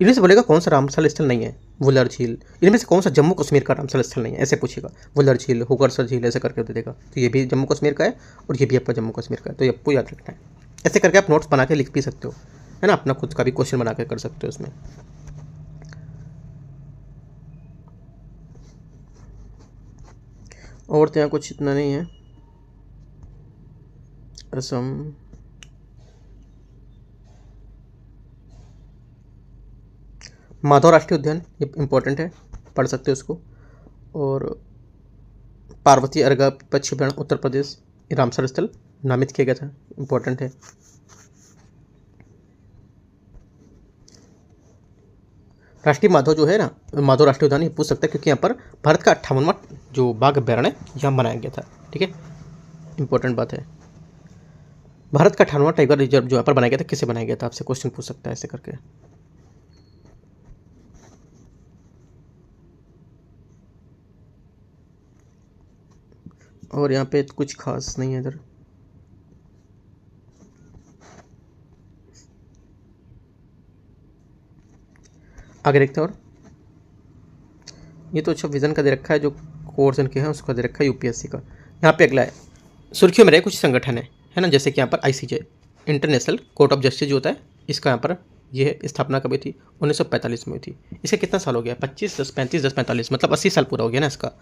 इनमें से बोलेगा कौन सा रामसर स्थल नहीं है? वुलर झील। इनमें से कौन सा जम्मू कश्मीर का रामसर स्थल नहीं है, ऐसे पूछेगा। वुलर झील, होकरसर झील, ऐसे करके दे देगा, तो ये भी जम्मू कश्मीर का है और ये भी आपका जम्मू कश्मीर का है, तो ये आपको याद रखना है। ऐसे करके आप नोट्स बना के लिख भी सकते हो, है ना, अपना खुद का भी क्वेश्चन बना के कर सकते हो इसमें। और तो यहाँ कुछ इतना नहीं है। असम, माधव राष्ट्रीय उद्यान, ये इम्पोर्टेंट है, पढ़ सकते हो इसको। और पार्वती अर्गा पश्चिम उत्तर प्रदेश, रामसर स्थल नामित किया गया था, इम्पोर्टेंट है। राष्ट्रीय माधव जो है ना, माधव राष्ट्रीय उद्यान, ये पूछ सकता है क्योंकि यहाँ पर भारत का 58वां जो बाघ अभ्यारण्य यहाँ बनाया गया था, ठीक है, इंपॉर्टेंट बात है। भारत का 58वां टाइगर रिजर्व जो यहाँ पर बनाया गया था, किसे बनाया गया था, आपसे क्वेश्चन पूछ सकता है ऐसे करके। और यहाँ पे कुछ खास नहीं है इधर। आगे देखते हैं। और ये तो अच्छा विजन का दे रखा है, जो कोर्स इनके हैं उसका दे रखा है यूपीएससी का। यहाँ पे अगला है, सुर्खियों में रहे कुछ संगठन है ना, जैसे कि यहाँ पर ICJ, international court of justice जो होता है, इसका यहाँ पर ये है स्थापना कभी थी, 1945 में हुई थी। इसे कितना साल हो गया, 25 10 35 10 45, मतलब 80 साल पूरा हो गया ना इसका,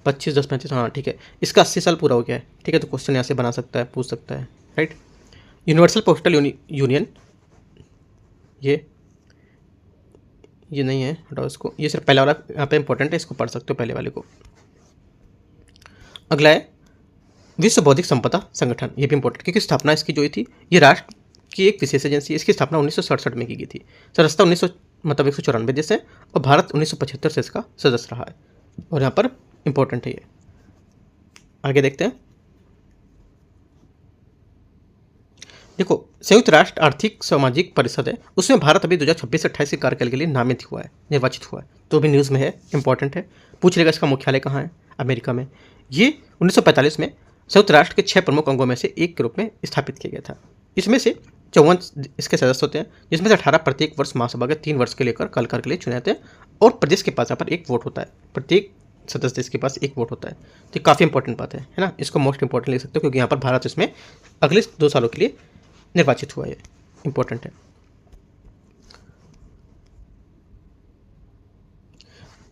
25 10 35, हाँ ठीक है, इसका 80 साल पूरा हो गया है। ठीक है, तो क्वेश्चन यहाँ से बना सकता है, पूछ सकता है, राइट। यूनिवर्सल पोस्टल यूनियन, ये नहीं है, हटाओ इसको, ये सिर्फ पहला वाला यहाँ पे इंपॉर्टेंट है, इसको पढ़ सकते हो पहले वाले को। अगला है विश्व बौद्धिक संपदा संगठन, ये भी इंपॉर्टेंट, क्योंकि स्थापना इसकी जो हुई थी, ये राष्ट्र की एक विशेष एजेंसी है। इसकी स्थापना 1967 में की गई थी। सदस्यता 194 देश है, और भारत 1975 से इसका सदस्य रहा है, और यहाँ पर इंपॉर्टेंट है ये। आगे देखते हैं। देखो, संयुक्त राष्ट्र आर्थिक सामाजिक परिषद है, उसमें भारत अभी 2026 से 28 के कार्यकाल के लिए नामित हुआ है, निर्वाचित हुआ है, तो भी न्यूज़ में है, इंपॉर्टेंट है। पूछ लेगा इसका मुख्यालय कहाँ है, अमेरिका में। ये 1945 में संयुक्त राष्ट्र के 6 प्रमुख अंगों में से एक के रूप में स्थापित किया गया था। इसमें से 54 इसके सदस्य होते हैं, जिसमें से 18 प्रत्येक वर्ष महासभा के 3 वर्ष के लेकर काल के लिए चुने जाते हैं, और प्रदेश के पास यहाँ पर एक वोट होता है, प्रत्येक सदस्य देश के पास एक वोट होता है। तो काफ़ी इंपॉर्टेंट बात है ना, इसको मोस्ट इंपॉर्टेंट ले सकते हो, क्योंकि यहाँ पर भारत इसमें अगले 2 सालों के लिए निर्वाचित हुआ है, इंपॉर्टेंट है।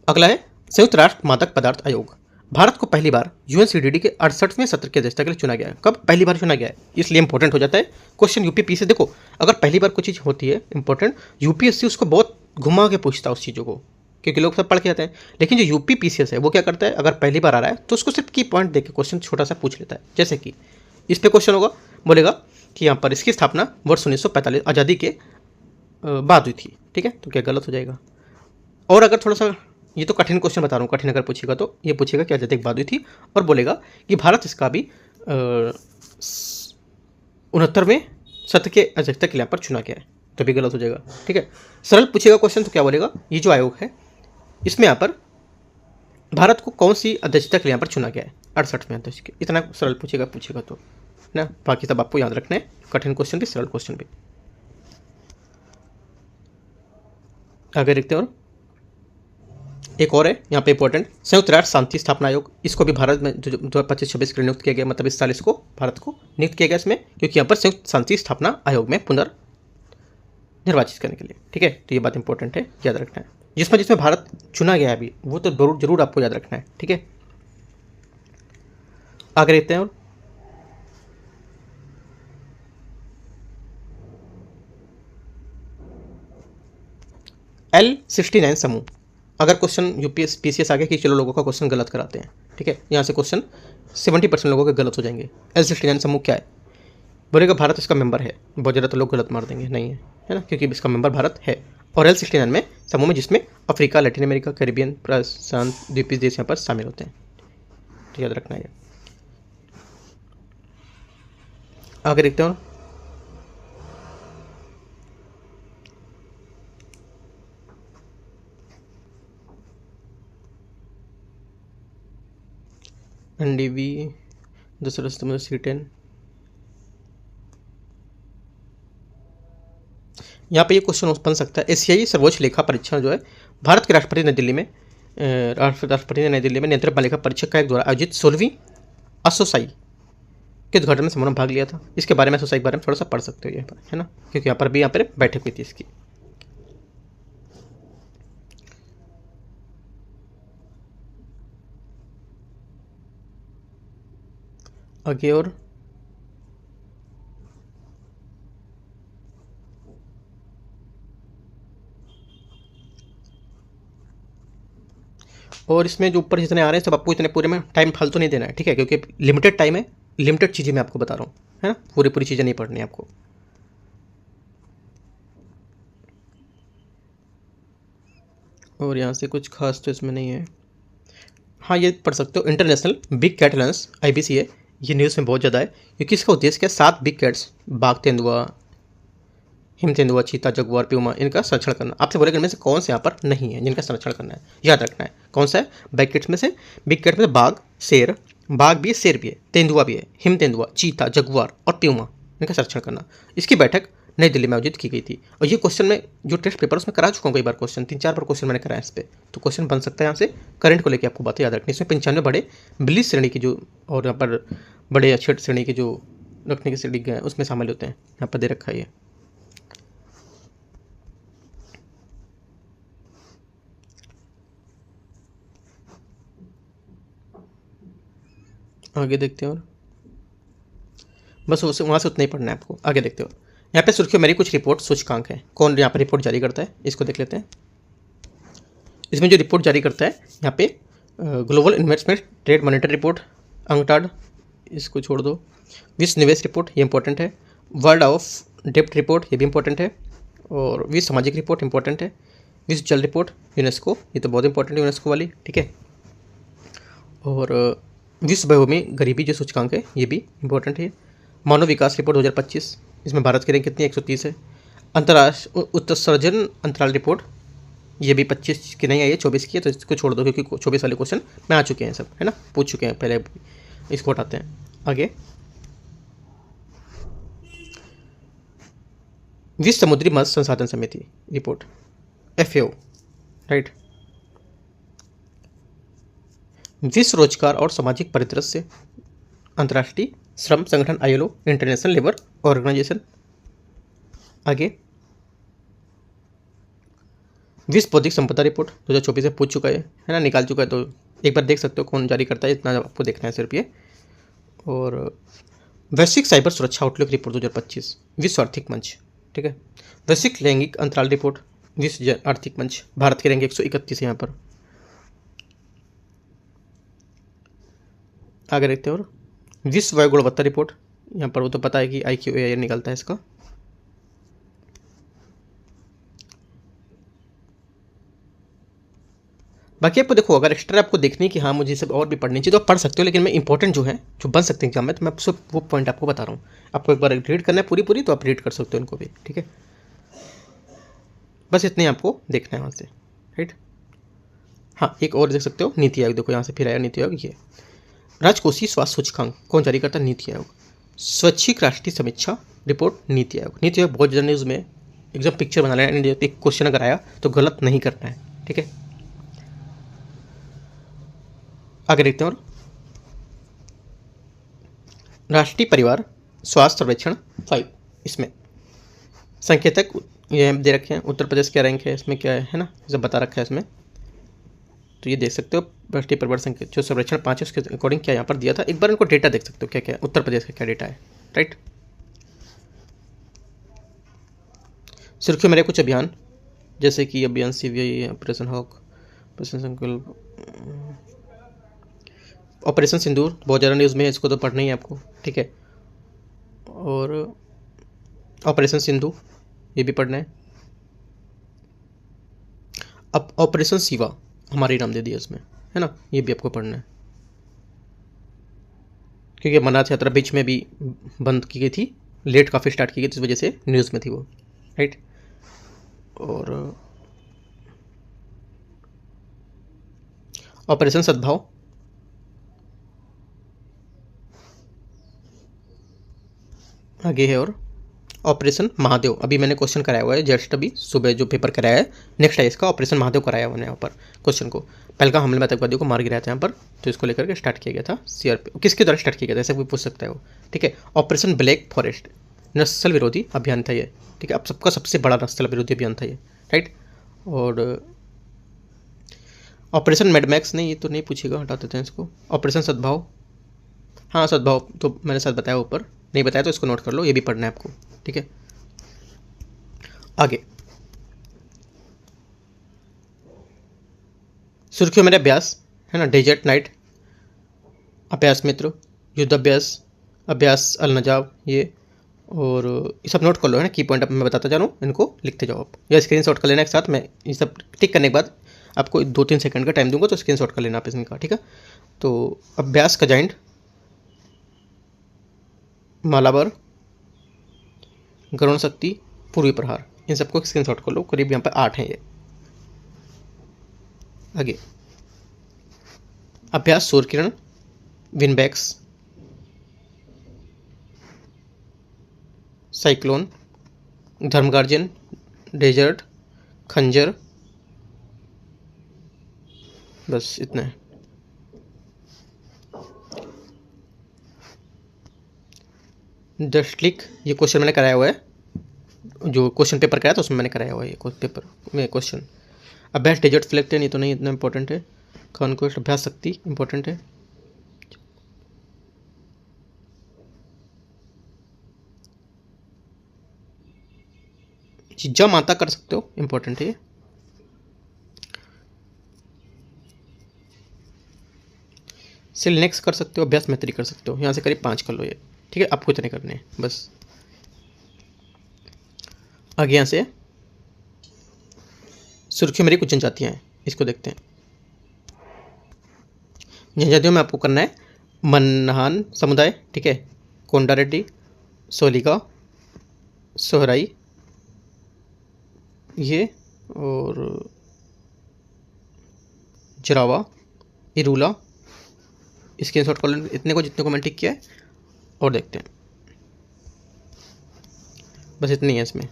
अगला है संयुक्त राष्ट्र मादक पदार्थ आयोग। भारत को पहली बार यूएनसीडीडी के 68वें सत्र की अध्यक्षता के लिए चुना गया है। कब पहली बार चुना गया है, इसलिए इंपॉर्टेंट हो जाता है क्वेश्चन यूपीपी से। देखो, अगर पहली बार कोई चीज़ होती है इंपॉर्टेंट, यूपीएससी उसको बहुत घुमा के पूछता है उस चीज़ों को, क्योंकि लोग सब पढ़ के आते हैं। लेकिन जो यूपीपीसीएस है वो क्या करता है, अगर पहली बार आ रहा है तो उसको सिर्फ की पॉइंट देकर क्वेश्चन छोटा सा पूछ लेता है। जैसे कि इस पर क्वेश्चन होगा, बोलेगा कि यहाँ पर इसकी स्थापना वर्ष 1945 आज़ादी के बाद हुई थी। ठीक है, तो क्या गलत हो जाएगा। और अगर थोड़ा सा, ये तो कठिन क्वेश्चन बता रहा हूँ, कठिन अगर पूछेगा तो ये पूछेगा कि आज़ादी के बाद हुई थी, और बोलेगा कि भारत इसका भी 69वें सत्र के अध्यक्षता के लिए यहाँ पर चुना गया है, तो भी गलत हो जाएगा। ठीक है, सरल पूछेगा क्वेश्चन तो क्या बोलेगा, ये जो आयोग है इसमें यहाँ पर भारत को कौन सी अध्यक्षता के लिए यहाँ पर चुना गया है, 68वें अध्यक्ष के, इतना सरल पूछेगा तो ना। बाकी सब आपको याद रखना है, कठिन क्वेश्चन भी सरल क्वेश्चन भी। आगे देखते हैं। और एक और है यहाँ पे इंपॉर्टेंट, संयुक्त राष्ट्र शांति स्थापना आयोग। इसको भी भारत में 2025-26 के लिए नियुक्त किया गया, मतलब इस साल इसको भारत को नियुक्त किया गया इसमें, क्योंकि यहाँ पर संयुक्त शांति स्थापना आयोग में पुनर्निर्वाचित करने के लिए। ठीक है, तो ये बात इंपॉर्टेंट है, याद रखना है। जिसमें भारत चुना गया है अभी, वो तो जरूर आपको याद रखना है। ठीक है, आगे देखते हैं। और L69 समूह, अगर क्वेश्चन यूपीएससी आ गया कि चलो लोगों का क्वेश्चन गलत कराते हैं, ठीक है, यहाँ से क्वेश्चन 70% लोगों के गलत हो जाएंगे। L69 समूह क्या है, बोलेगा भारत इसका मेंबर है, बहुत ज़्यादा तो लोग गलत मार देंगे, नहीं है ना, क्योंकि इसका मेंबर भारत है। और L69 में समूह में जिसमें अफ्रीका, लैटिन अमेरिका, कैरिबियन, प्रशांत द्वीपीय देश यहाँ पर शामिल होते हैं, तो याद रखना है। आगे देखते हैं। NDV 10 सितंबर C10, यहाँ पे ये क्वेश्चन बन सकता है। एशियाई सर्वोच्च लेखा परीक्षण जो है, भारत के राष्ट्रपति नई दिल्ली में नियंत्रक लेखा परीक्षक आयोग द्वारा आयोजित 16वीं असोसाई के उद्घाटन में समारोह में भाग लिया था। इसके बारे में असोसाई के बारे में थोड़ा सा पढ़ सकते हो यहाँ पर, है ना, क्योंकि यहाँ पर बैठक हुई थी इसकी। आगे और इसमें जो ऊपर जितने आ रहे हैं सब आपको इतने पूरे में टाइम फालतू नहीं देना है। ठीक है, क्योंकि लिमिटेड टाइम है, लिमिटेड चीज़ें मैं आपको बता रहा हूँ, है ना, पूरी चीज़ें नहीं पढ़नी आपको। और यहाँ से कुछ खास तो इसमें नहीं है। हाँ, ये पढ़ सकते हो, international big cat alliance IBC है, ये न्यूज़ में बहुत ज़्यादा है, क्योंकि इसका उद्देश्य क्या है, 7 बिग कैट्स, बाघ, तेंदुआ, हिम तेंदुआ, चीता, जगुआर, प्यूमा, इनका संरक्षण करना। आपसे बोलेगा इनमें से कौन से यहाँ पर नहीं है जिनका संरक्षण करना है, याद रखना है कौन सा है। बिग कैट्स में से बाघ, शेर, बाघ भी है, शेर भी है, तेंदुआ भी है, हिम तेंदुआ, चीता, जगुआर और प्यूमा, इनका संरक्षण करना। इसकी बैठक नई दिल्ली में आयोजित की गई थी। और ये क्वेश्चन मैं जो टेस्ट पेपर उसमें करा चुका हूँ कई बार क्वेश्चन, 3-4 बार क्वेश्चन मैंने कराया इस पर, तो क्वेश्चन बन सकता है यहाँ से। करंट को लेकर आपको बातें याद रखनी। इसमें 95 बड़े 42 श्रेणी की जो, और यहाँ पर बड़े अच्छे श्रेणी के जो रखने की श्रेणी गए उसमें शामिल होते हैं, यहाँ पर दे रखा है ये। आगे देखते हैं, और बस उसे वहाँ से उतना ही पढ़ना है आपको। आगे देखते हो, यहाँ पे सुर्खियों मेरी कुछ रिपोर्ट सूचकांक है। कौन यहाँ पर रिपोर्ट जारी करता है, इसको देख लेते हैं। इसमें जो रिपोर्ट जारी करता है यहाँ पे global investment trade monetary report, UNCTAD, इसको छोड़ दो। विश्व निवेश रिपोर्ट, ये इंपॉर्टेंट है। वर्ल्ड ऑफ डेप्ट रिपोर्ट, ये भी इंपॉर्टेंट है। और विश्व सामाजिक रिपोर्ट इंपॉर्टेंट है। विश्व जल रिपोर्ट, यूनेस्को, ये तो बहुत इंपॉर्टेंट है यूनेस्को वाली, ठीक है। और विश्व भूमि गरीबी जो सूचकांक है ये भी इंपॉर्टेंट है। मानव विकास रिपोर्ट 2025, इसमें भारत की रैंक कितनी है, 130 है। अंतर्राष्ट्रीय उत्सर्जन अंतराल रिपोर्ट, ये भी 25 की नहीं आई है, 24 की है, तो इसको छोड़ दो क्योंकि 24 वाले क्वेश्चन में आ चुके हैं सब, है ना, पूछ चुके हैं पहले, इसको हटाते हैं। आगे विश्व समुद्री मत्स्य संसाधन समिति रिपोर्ट, FAO, राइट। विश्व रोजगार और सामाजिक परिदृश्य, अंतर्राष्ट्रीय श्रम संगठन ILO, इंटरनेशनल लेबर ऑर्गेनाइजेशन। आगे विश्व बौद्धिक संपदा रिपोर्ट 2024 से पूछ चुका है ना, निकाल चुका है, तो एक बार देख सकते हो कौन जारी करता है, इतना आपको देखना है सिर्फ ये। और वैश्विक साइबर सुरक्षा आउटलुक रिपोर्ट 2025, विश्व आर्थिक मंच, ठीक है। वैश्विक लैंगिक अंतराल रिपोर्ट, विश्व आर्थिक मंच, भारत की रैंक 131 है यहाँ पर। आगे देखते हैं, और विश्व वायु गुणवत्ता रिपोर्ट, यहाँ पर वो तो पता है कि IQAir निकलता है इसका। बाकी आपको देखो, अगर एक्स्ट्रा आपको देखनी कि हाँ मुझे सब और भी पढ़नी चाहिए तो आप पढ़ सकते हो, लेकिन मैं इंपॉर्टेंट जो है जो बन सकते हैं एग्जाम में, तो मैं सिर्फ वो पॉइंट आपको बता रहा हूँ। आपको एक बार रीड करना है पूरी तो आप रीड कर सकते हो इनको भी, ठीक है। बस इतने आपको देखना है वहाँ से, राइट। हाँ, एक और देख सकते हो, नीति आयोग, देखो यहाँ से फिर आया नीति आयोग। ये राजकोषीय स्वास्थ्य सूचकांक कौन जारी करता है, नीति आयोग। स्वैच्छिक राष्ट्रीय समीक्षा रिपोर्ट, नीति आयोग। नीति आयोग बहुत ज़्यादा न्यूज़ में एकदम पिक्चर बना लेना, एक क्वेश्चन अगर आया तो गलत नहीं करना है, ठीक है। आगे देखते हैं, और राष्ट्रीय परिवार स्वास्थ्य सर्वेक्षण 5, इसमें संकेतक ये दे रखे हैं। उत्तर प्रदेश क्या रैंक है इसमें, क्या है ना, सब बता रखा है इसमें, तो ये देख सकते हो। राष्ट्रीय परिवार संकेत जो सर्वेक्षण 5 है उसके अकॉर्डिंग क्या यहाँ पर दिया था, एक बार इनको डेटा देख सकते हो क्या क्या उत्तर प्रदेश का क्या डेटा है, राइट। सुर्खियों मेरे कुछ अभियान, जैसे कि अभियान CBI, ऑपरेशन हॉक, ऑपरेशन संकल्प, ऑपरेशन सिंदूर, बहुत ज़्यादा न्यूज़ में है, इसको तो पढ़ना ही है आपको, ठीक है। और ऑपरेशन सिंधु, ये भी पढ़ना है। अब ऑपरेशन शिवा, हमारे नाम दे दिया इसमें, है ना, ये भी आपको पढ़ना है, क्योंकि अमरनाथ यात्रा बीच में भी बंद की गई थी, लेट काफ़ी स्टार्ट की गई थी, इस वजह से न्यूज़ में थी वो, राइट। और ऑपरेशन सद्भाव, आगे है। और ऑपरेशन महादेव, अभी मैंने क्वेश्चन कराया हुआ है जस्ट अभी सुबह जो पेपर कराया है, नेक्स्ट है इसका ऑपरेशन महादेव कराया हुआ है यहाँ पर क्वेश्चन को। पहलगाम हमले में आतंकवादियों को मार गिराया था यहाँ पर, तो इसको लेकर के स्टार्ट किया गया था CRP, किसके द्वारा स्टार्ट किया गया था ऐसा कोई पूछ सकता है वो, ठीक है। ऑपरेशन ब्लैक फॉरेस्ट, नक्सल विरोधी अभियान था ये, ठीक है। अब सबका सबसे बड़ा नक्सल विरोधी अभियान था ये, राइट। और ऑपरेशन मेडमैक्स, नहीं ये तो नहीं पूछेगा, हटा देते हैं इसको। ऑपरेशन सद्भाव, हाँ सद्भाव तो मैंने साथ बताया, ऊपर नहीं बताया तो इसको नोट कर लो, ये भी पढ़ना है आपको, ठीक है। आगे सुर्खियों मेरे अभ्यास है ना, डेजर्ट नाइट, अभ्यास मित्र, युद्ध अभ्यास, अभ्यास अल नजाब, ये और ये सब नोट कर लो, है ना, की पॉइंट अब मैं बताता जा रहा हूँ, इनको लिखते जाओ आप, या स्क्रीनशॉट कर लेना एक साथ। मैं ये सब टिक करने के बाद आपको 2-3 सेकंड का टाइम दूंगा, तो स्क्रीनशॉट कर लेना आप इनका, ठीक है। तो अभ्यास का जाइंट, मालाबर, गरुण शक्ति, पूर्वी प्रहार, इन सबको स्क्रीनशॉट कर लो, करीब यहाँ पर 8 हैं ये। आगे अभ्यास Surya Kiran, VINBAX, cyclone, धर्मगार्जन, desert, खंजर, बस इतना है। डस्टलिक, ये क्वेश्चन मैंने कराया हुआ है, जो क्वेश्चन पेपर कराया था उसमें मैंने कराया हुआ है ये पेपर में क्वेश्चन। अभ्यास डेजर्ट फ्लैग ये तो नहीं इतना इंपॉर्टेंट है। कॉन्क्वेस्ट अभ्यास शक्ति इंपॉर्टेंट है। ज माता कर सकते हो, इंपॉर्टेंट है ये। सेल नेक्स्ट कर सकते हो, अभ्यास मैत्री कर सकते हो। यहाँ से करीब 5 कर लो ये, ठीक है। आपको इतने करने हैं बस। आगे यहाँ से सुर्खियों मेरी कुछ जनजातियाँ हैं, इसको देखते हैं। जनजातियों में आपको करना है मन्नहान समुदाय, ठीक है, कोंडा रेड्डी, सोलिगा, सोहराई ये, और जरावा, इरूला, स्क्रीनशॉट कर लें इतने को जितने को मैंने टिक किया है, और देखते हैं। बस इतनी है इसमें।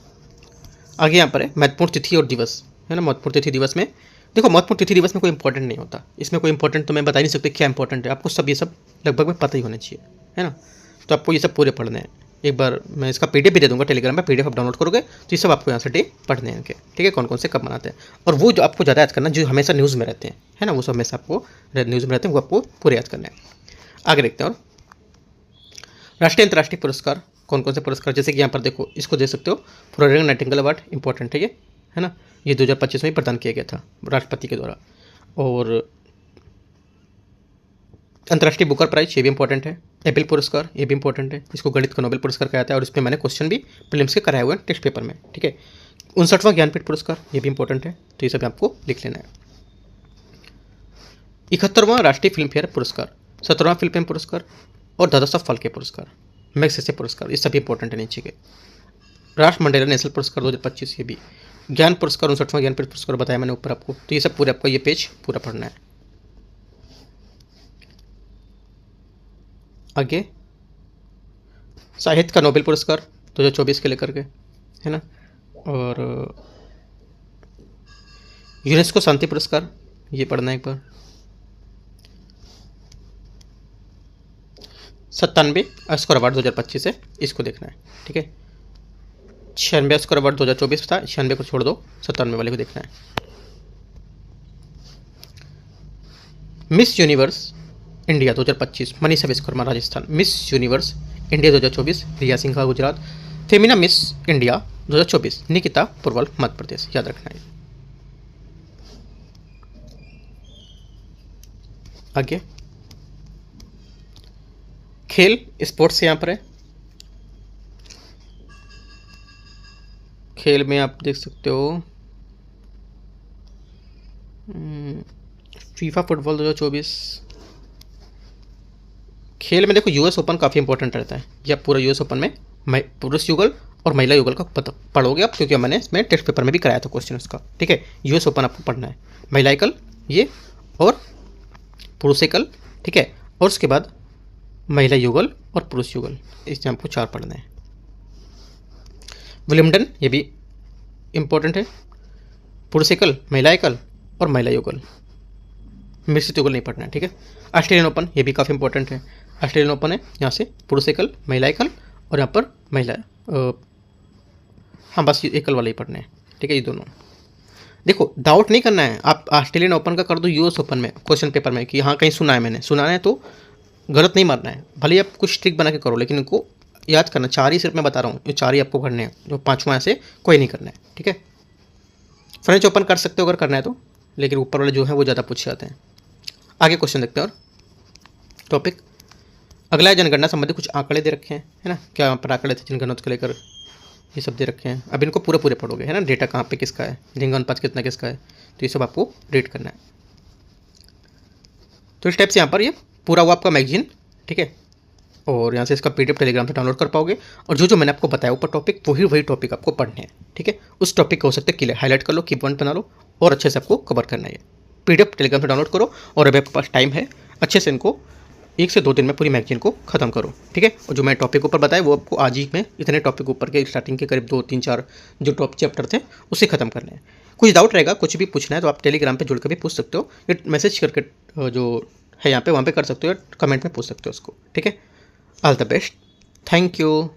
आगे यहाँ पर है महत्वपूर्ण तिथि और दिवस, है ना। महत्वपूर्ण तिथि दिवस में देखो, महत्वपूर्ण तिथि दिवस में कोई इंपॉर्टेंट नहीं होता, इसमें कोई इंपॉर्टेंट तो मैं बता नहीं सकते क्या इंपॉर्टेंट है। आपको सब ये सब लगभग में पता ही होना चाहिए, है ना। तो आपको ये सब पूरे पढ़ने हैं। एक बार मैं इसका पीडीएफ भी दे दूंगा टेलीग्राम में, पीडीएफ आप डाउनलोड करोगे तो ये सब आपको यहाँ से पढ़ने हैं इनके, ठीक है, कौन कौन से कब बनाते हैं। और वो जो आपको ज़्यादा याद करना, जो हमेशा न्यूज़ में रहते हैं, है ना, वो सब हमेशा आपको न्यूज़ में रहते हैं, वो आपको पूरे याद करना है। आगे देखते हैं। और राष्ट्रीय अंतर्राष्ट्रीय पुरस्कार कौन कौन से पुरस्कार, जैसे कि यहाँ पर देखो, इसको दे सकते हो, फ्लोरेंस नाइटिंगेल अवार्ड इंपॉर्टेंट है ये, है ना। ये 2025 में प्रदान किया गया था राष्ट्रपति के द्वारा। और अंतर्राष्ट्रीय बुकर प्राइज ये भी इंपॉर्टेंट है। एपिल पुरस्कार ये भी इंपॉर्टेंट है, इसको गणित का नोबेल पुरस्कार कहा जाता है, और इस पर मैंने क्वेश्चन भी प्रीलिम्स के कराए हुए हैं टेस्ट पेपर में, ठीक है। 59वां ज्ञानपीठ पुरस्कार ये भी इंपॉर्टेंट है, तो ये सब आपको लिख लेना है। 71वां राष्ट्रीय फिल्म फेयर पुरस्कार, 17वां फिल्म फेयर पुरस्कार, और दादा साहब फाल्के पुरस्कार, मैग्सेसे पुरस्कार, ये सभी इंपॉर्टेंट है नीचे के। राष्ट्र मंडेला नेशनल पुरस्कार 2025 ये भी। ज्ञान पुरस्कार 59वां ज्ञानपीठ पुरस्कार बताया मैंने ऊपर आपको, तो ये सब पूरे आपको ये पेज पूरा पढ़ना है। आगे साहित्य का नोबेल पुरस्कार 2024 के लेकर के, है ना। और यूनेस्को शांति पुरस्कार ये पढ़ना है एक बार। 97 ऑस्कर अवार्ड 2025 है, इसको देखना है, ठीक है। 96 ऑस्कर अवार्ड 2024 था, 96 को छोड़ दो, 97 वाले को देखना है। Miss universe India 2025 Manisha Vishwakarma Rajasthan. Miss universe India 2024 रिया सिंघा गुजरात। फेमिना मिस इंडिया 2024 निकिता पुरवल मध्य प्रदेश, याद रखना है। आगे खेल स्पोर्ट्स यहाँ पर है। खेल में आप देख सकते हो फीफा फुटबॉल 2024। खेल में देखो यूएस ओपन काफ़ी इंपॉर्टेंट रहता है, या पूरा यूएस ओपन में पुरुष युगल और महिला युगल का पढ़ोगे आप, क्योंकि मैंने इसमें टेस्ट पेपर में भी कराया था क्वेश्चन उसका, ठीक है। यूएस ओपन आपको पढ़ना है, महिला एकल ये और पुरुष एकल, ठीक है। और उसके बाद महिला युगल और पुरुष युगल, इसमें आपको 4 पढ़ना है। विलियमडन ये भी इंपॉर्टेंट है, पुरुष एकल, महिला एकल और महिला युगल, मिश्रित युगल नहीं पढ़ना है, ठीक है। ऑस्ट्रेलियन ओपन ये भी काफ़ी इंपॉर्टेंट है। ऑस्ट्रेलियन ओपन है, यहाँ से पुरुष एकल, महिला एकल, और यहाँ पर महिला हाँ बस एकल वाले ही पढ़ने हैं, ठीक है। ये दोनों देखो, डाउट नहीं करना है, आप ऑस्ट्रेलियन ओपन का कर दो यूएस ओपन में क्वेश्चन पेपर में कि हाँ कहीं सुना है मैंने, सुना है तो गलत नहीं मारना है, भले ही आप कुछ ट्रिक बना के करो, लेकिन इनको याद करना। 4 ही सिर्फ मैं बता रहा हूँ, ये 4 ही आपको करने हैं, जो 5वां ऐसे कोई नहीं करना है, ठीक है। फ्रेंच ओपन कर सकते हो अगर करना है तो, लेकिन ऊपर वाले जो है वो ज़्यादा पूछे जाते हैं। आगे क्वेश्चन देखते हैं। और टॉपिक अगला है जनगणना संबंधी कुछ आंकड़े दे रखे हैं, है ना। क्या यहाँ पर आंकड़े थे जनगणना को लेकर, ये सब दे रखे हैं। अब इनको पूरे पढ़ोगे, है ना। डेटा कहाँ पे किसका है, लिंग अनुपात कितना किसका है, तो ये सब आपको रीड करना है। तो इस टाइप से यहाँ पर ये पूरा हुआ आपका मैगजीन, ठीक है। और यहाँ से इसका पीडीएफ टेलीग्राम से डाउनलोड कर पाओगे, और जो मैंने आपको बताया ऊपर टॉपिक, वही टॉपिक आपको पढ़ने हैं, ठीक है। उस टॉपिक को हो सकता है क्लियर हाईलाइट कर लो, की पॉइंट बना लो, और अच्छे से आपको कवर करना है। पीडीएफ टेलीग्राम से डाउनलोड करो, और अभी आपके पास टाइम है, अच्छे से इनको 1 से 2 दिन में पूरी मैगजीन को ख़त्म करो, ठीक है। और जो मैं टॉपिक ऊपर बताया वो आपको आज ही में इतने टॉपिक ऊपर के स्टार्टिंग के करीब 2, 3, 4 जो टॉप चैप्टर थे उसे ख़त्म करने हैं। कुछ डाउट रहेगा, कुछ भी पूछना है तो आप टेलीग्राम पे जुड़ कर भी पूछ सकते हो, या मैसेज करके जो है यहाँ पे वहाँ पे कर सकते हो, या कमेंट में पूछ सकते हो उसको, ठीक है। All the best, thank you.